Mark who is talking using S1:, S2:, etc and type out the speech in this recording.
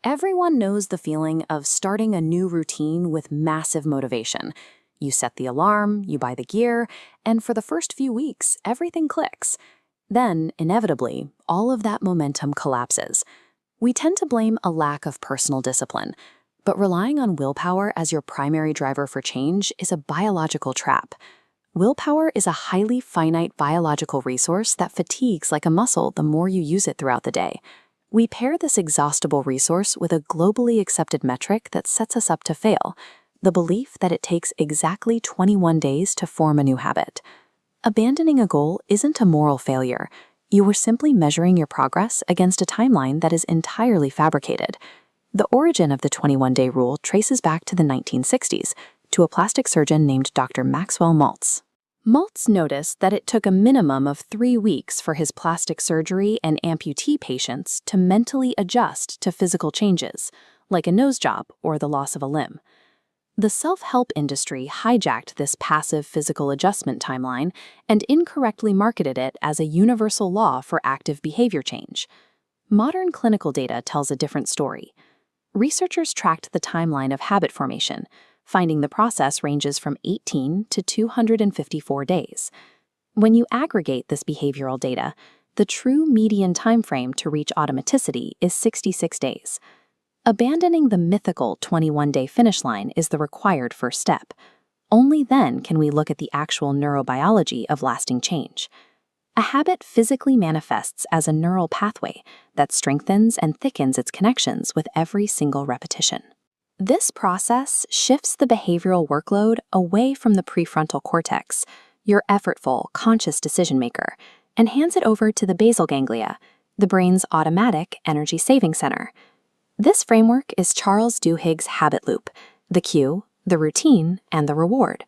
S1: Everyone knows the feeling of starting a new routine with massive motivation. You set the alarm, you buy the gear, and for the first few weeks, everything clicks. Then, inevitably, all of that momentum collapses. We tend to blame a lack of personal discipline, but relying on willpower as your primary driver for change is a biological trap. Willpower is a highly finite biological resource that fatigues like a muscle the more you use it throughout the day. We pair this exhaustible resource with a globally accepted metric that sets us up to fail: the belief that it takes exactly 21 days to form a new habit. Abandoning a goal isn't a moral failure. You are simply measuring your progress against a timeline that is entirely fabricated. The origin of the 21-day rule traces back to the 1960s, to a plastic surgeon named Dr. Maxwell Maltz. Maltz noticed that it took a minimum of 3 weeks for his plastic surgery and amputee patients to mentally adjust to physical changes, like a nose job or the loss of a limb. The self-help industry hijacked this passive physical adjustment timeline and incorrectly marketed it as a universal law for active behavior change. Modern clinical data tells a different story. Researchers tracked the timeline of habit formation, finding the process ranges from 18 to 254 days. When you aggregate this behavioral data, the true median timeframe to reach automaticity is 66 days. Abandoning the mythical 21-day finish line is the required first step. Only then can we look at the actual neurobiology of lasting change. A habit physically manifests as a neural pathway that strengthens and thickens its connections with every single repetition. This process shifts the behavioral workload away from the prefrontal cortex, your effortful, conscious decision maker, and hands it over to the basal ganglia, the brain's automatic energy saving center. This framework is Charles Duhigg's habit loop: the cue, the routine, and the reward.